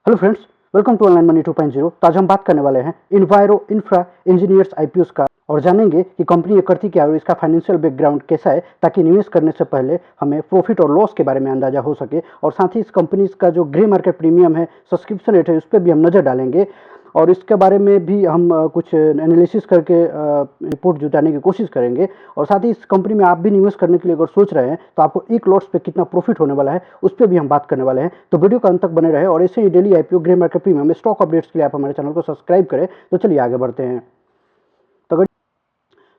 Hello friends, welcome to online money 2.0। तो आज हम बात करने वाले हैं इन्वायरो इंफ्रा इंजीनियर्स आईपीओस का और जानेंगे कि कंपनी ये करती क्या है और इसका फाइनेंशियल बैकग्राउंड कैसा है, ताकि निवेश करने से पहले हमें प्रॉफिट और लॉस के बारे में अंदाजा हो सके। और साथ ही इस कंपनी का जो ग्रे मार्केट प्रीमियम है, सब्सक्रिप्शन रेट है, उस पर भी हम नज़र डालेंगे और इसके बारे में भी हम कुछ एनालिसिस करके रिपोर्ट जुटाने की कोशिश करेंगे। और साथ ही इस कंपनी में आप भी निवेश करने के लिए अगर सोच रहे हैं तो आपको एक लॉट्स पे कितना प्रॉफिट होने वाला है उस पर भी हम बात करने वाले हैं। तो वीडियो का अंत तक बने रहे और ऐसे ही daily IPO grey market premium stock updates के लिए आप हमारे चैनल को सब्सक्राइब करें। तो चलिए आगे बढ़ते हैं।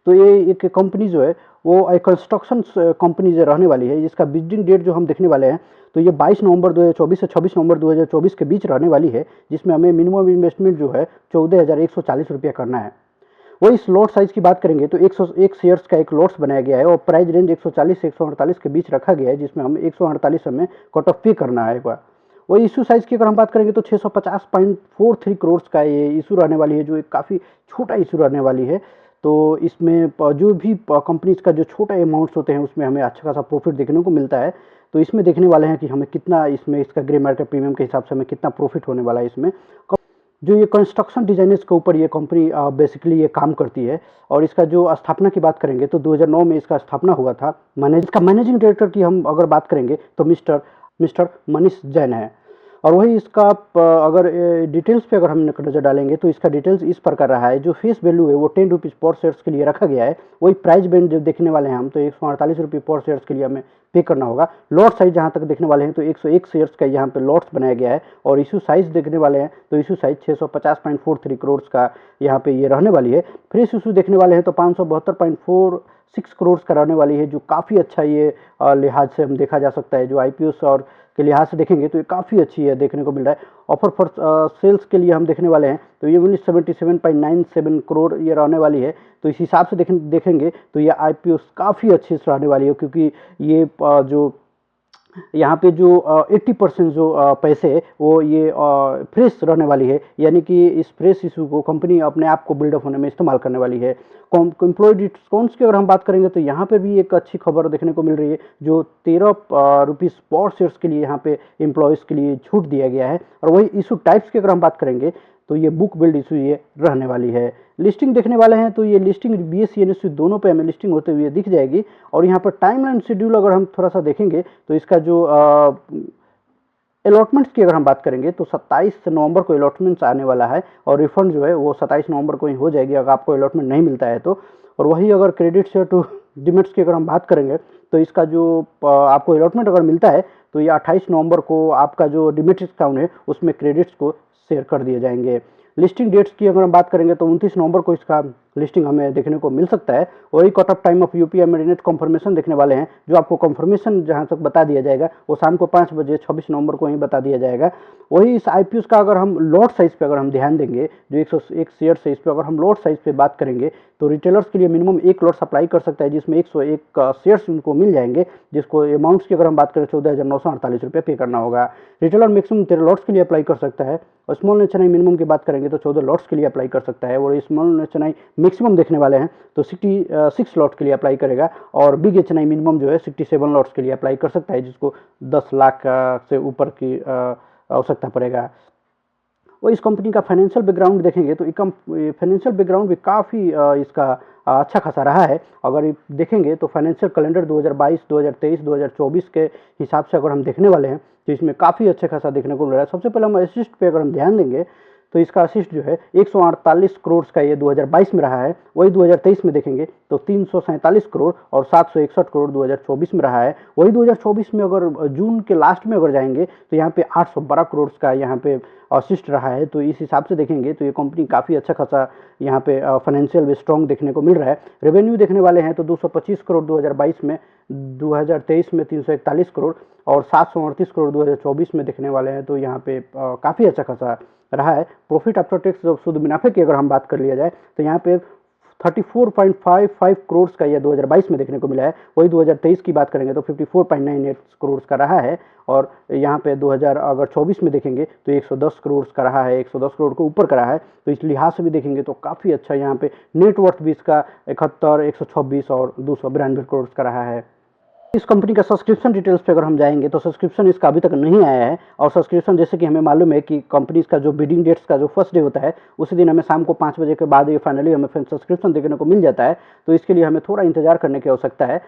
तो ये एक कंपनी जो है वो एक कंस्ट्रक्शन कंपनी जो रहने वाली है, जिसका बिल्डिंग डेट जो हम देखने वाले हैं तो ये 22 नवंबर 2024 से 26 नवंबर 2024 के बीच रहने वाली है, जिसमें हमें मिनिमम इन्वेस्टमेंट जो है 14,140 रुपया करना है। वही इस लॉट साइज की बात करेंगे तो 101 शेयर्स का एक लॉट्स बनाया गया है और प्राइस रेंज 140 से 148 के बीच रखा गया है, जिसमें हमें 148 हमें कट ऑफ पे करना है। वही इशू साइज की अगर हम बात करेंगे तो 650.43 करोड़ का ये इशू रहने वाली है, जो एक काफ़ी छोटा इशू रहने वाली है। तो इसमें जो भी कंपनीज का जो छोटा अमाउंट्स होते हैं उसमें हमें अच्छा खासा प्रॉफिट देखने को मिलता है। तो इसमें देखने वाले हैं कि हमें कितना इसमें इसका ग्रे मार्केट प्रीमियम के हिसाब से हमें कितना प्रॉफिट होने वाला है इसमें। जो ये कंस्ट्रक्शन डिजाइनर्स के ऊपर ये कंपनी बेसिकली ये काम करती है। और इसका जो स्थापना की बात करेंगे तो 2009 में इसका स्थापना हुआ था। इसका मैनेजिंग डायरेक्टर की हम अगर बात करेंगे तो मिस्टर मिस्टर मनीष जैन है। और वही इसका अगर डिटेल्स पे अगर हम नज़र डालेंगे तो इसका डिटेल्स इस प्रकार रहा है। जो फेस वैल्यू है वो 10 रुपीज़ पर शेयर्स के लिए रखा गया है। वही प्राइस बैंड जो देखने वाले हैं हम तो 148 रुपये पर शेयर्स के लिए हमें पे करना होगा। लॉट साइज जहाँ तक देखने वाले हैं तो 101 शेयर्स का यहाँ पे लॉट्स बनाया गया है। और इशू साइज देखने वाले हैं तो इशू साइज 650.43 करोड़ का यहाँ पे ये रहने वाली है। फ्रेश इशू देखने वाले हैं तो 572.46 करोड़ का रहने वाली है, जो काफ़ी अच्छा ये लिहाज से हम देखा जा सकता है। जो आईपीओस और के लिहाज से देखेंगे तो ये काफ़ी अच्छी है, देखने को मिल रहा है। ऑफर फॉर सेल्स के लिए हम देखने वाले हैं तो ये 77.97 करोड़ ये रहने वाली है। तो इस हिसाब से देखेंगे तो ये आईपीओ काफ़ी अच्छी से रहने वाली है, क्योंकि ये जो यहाँ पे जो 80% जो पैसे वो ये फ्रेश रहने वाली है, यानी कि इस फ्रेश इशू को कंपनी अपने आप को बिल्डअप होने में इस्तेमाल करने वाली है। एम्प्लॉय डिस्काउंट्स की अगर हम बात करेंगे तो यहाँ पे भी एक अच्छी खबर देखने को मिल रही है, जो 13 रुपीज़ पर शेयर्स के लिए यहाँ पे एम्प्लॉयज़ के लिए छूट दिया गया है। और वही इशू टाइप्स की अगर हम बात करेंगे तो ये बुक बिल्ड इशू ये रहने वाली है। लिस्टिंग देखने वाले हैं तो ये लिस्टिंग बीएसई एनएसई दोनों पे हमें लिस्टिंग होते हुए दिख जाएगी। और यहाँ पर टाइमलाइन शेड्यूल अगर हम थोड़ा सा देखेंगे तो इसका जो अलॉटमेंट्स की अगर हम बात करेंगे तो 27 नवंबर को अलॉटमेंट्स आने वाला है और रिफंड जो है वो 27 नवंबर को ही हो जाएगी अगर आपको अलॉटमेंट नहीं मिलता है तो। और वही अगर क्रेडिट शेयर टू डिमेट्स की अगर हम बात करेंगे तो इसका जो आपको अलॉटमेंट अगर मिलता है तो ये 28 नवंबर को आपका जो डिमेट्स अकाउंट है उसमें क्रेडिट्स को शेयर कर दिए जाएंगे। लिस्टिंग डेट्स की अगर हम बात करेंगे तो 29 नवंबर को इसका लिस्टिंग हमें देखने को मिल सकता है। वही cut off time of UPI mandate confirmation देखने वाले हैं, जो आपको कंफर्मेशन जहां तक बता दिया जाएगा वो शाम को 5 बजे 26 नवंबर को ही बता दिया जाएगा। वही इस आईपीओ का अगर हम लॉट साइज पे अगर हम ध्यान देंगे, जो 101 शेयर है इस पर अगर हम लॉट साइज पे बात करेंगे तो रिटेलर्स के लिए मिनिमम एक लॉट अप्लाई कर सकता है, जिसमें 101 शेयर्स उनको मिल जाएंगे, जिसको अमाउंट्स की अगर हम बात करें 14,948 रुपये पे करना होगा। रिटेलर मैक्सिमम 13 लॉट्स के लिए अप्लाई कर सकता है। और स्मॉल एचएनआई मिनिमम की बात करेंगे तो 14 लॉट्स के लिए अप्लाई कर सकता है। और स्मॉल एचएनआई मैक्सिमम देखने वाले हैं तो 66 लॉट के लिए अप्लाई करेगा। और बिग एचएनआई मिनिमम जो है 67 लॉट्स के लिए अप्लाई कर सकता है, जिसको 10 लाख से ऊपर की आवश्यकता पड़ेगा। और इस कंपनी का फाइनेंशियल बैकग्राउंड देखेंगे तो फाइनेंशियल बैकग्राउंड भी काफ़ी इसका अच्छा खासा रहा है। अगर देखेंगे तो फाइनेंशियल कैलेंडर 2022, 2023, 2024 के हिसाब से अगर हम देखने वाले हैं तो इसमें काफ़ी अच्छा खासा देखने को मिल रहा है। सबसे पहले हम असिस्ट पे अगर हम ध्यान देंगे तो इसका असिस्ट जो है 148 करोड़ का ये 2022 में रहा है। वही 2023 में देखेंगे तो 347 करोड़ और 761 करोड़ 2024 में रहा है। वही 2024 में अगर जून के लास्ट में अगर जाएंगे तो यहाँ पे 812 करोड़ का यहाँ पे असिस्ट रहा है। तो इस हिसाब से देखेंगे तो ये कंपनी काफ़ी अच्छा खासा यहाँ पे फाइनेंशियल भी स्ट्रॉन्ग देखने को मिल रहा है। रेवेन्यू देखने वाले हैं तो 225 करोड़ 2022 में, 2023 में 341 करोड़ और 738 करोड़ 2024 में देखने वाले हैं। तो यहाँ पे काफ़ी अच्छा खासा रहा है। प्रॉफिट आफ्टर टैक्स जब शुद्ध मुनाफे की अगर हम बात कर लिया जाए तो यहाँ पे 34.55 करोड़ का यह 2022 में देखने को मिला है। वही 2023 की बात करेंगे तो 54.98 करोड़ का रहा है। और यहाँ पे 2024 में देखेंगे तो 110 करोड़ का रहा है, 110 करोड़ के ऊपर का रहा है। तो इस लिहाज से भी देखेंगे तो काफ़ी अच्छा यहाँ पे नेटवर्थ भी इसका 71, 126 और 292 करोड़ का रहा है। इस कंपनी का सब्सक्रिप्शन डिटेल्स पे अगर हम जाएंगे तो सब्सक्रिप्शन इसका अभी तक नहीं आया है, और सब्सक्रिप्शन जैसे कि हमें मालूम है कि कंपनी का जो बिडिंग डेट्स का जो फर्स्ट डे होता है उसी दिन हमें शाम को 5 बजे के बाद ये फाइनली हमें सब्सक्रिप्शन देखने को मिल जाता है। तो इसके लिए हमें थोड़ा इंतजार करने की आवश्यकता है।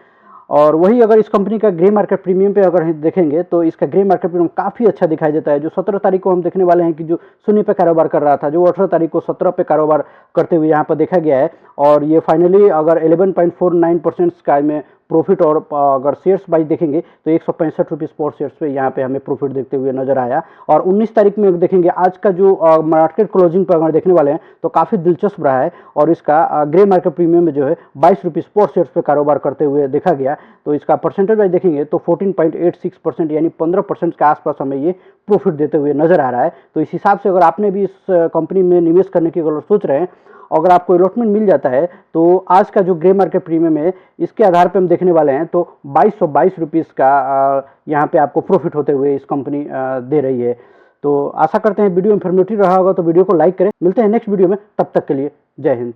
और वही अगर इस कंपनी का ग्रे मार्केट प्रीमियम पे अगर हम देखेंगे तो इसका ग्रे मार्केट प्रीमियम काफ़ी अच्छा दिखाई देता है। जो 17 तारीख को हम देखने वाले हैं कि जो शून्य पे कारोबार कर रहा था, जो 18 तारीख को 17 पे कारोबार करते हुए यहाँ पर देखा गया है, और ये फाइनली अगर 11.49% का में प्रॉफिट, और अगर शेयर्स वाइज देखेंगे तो 165 रुपीज़ पर शेयर्स पे यहाँ पे हमें प्रॉफिट देखते हुए नजर आया। और 19 तारीख में देखेंगे आज का जो मार्केट क्लोजिंग पर अगर देखने वाले हैं तो काफ़ी दिलचस्प रहा है, और इसका ग्रे मार्केट प्रीमियम में जो है 22 रुपीज़ पर शेयर्स पे कारोबार करते हुए देखा गया। तो इसका परसेंटेज वाइज देखेंगे तो 14.86%, यानी 15% के आसपास हमें ये प्रॉफिट देते हुए नजर आ रहा है। तो इस हिसाब से अगर आपने भी इस कंपनी में निवेश करने की अगर सोच रहे हैं, अगर आपको अलॉटमेंट मिल जाता है तो आज का जो ग्रे मार्केट प्रीमियम है इसके आधार पे हम देखने वाले हैं तो 2222 रुपीज़ का यहाँ पे आपको प्रॉफिट होते हुए इस कंपनी दे रही है। तो आशा करते हैं वीडियो इन्फॉर्मेटिव रहा होगा, तो वीडियो को लाइक करें। मिलते हैं नेक्स्ट वीडियो में, तब तक के लिए जय हिंद।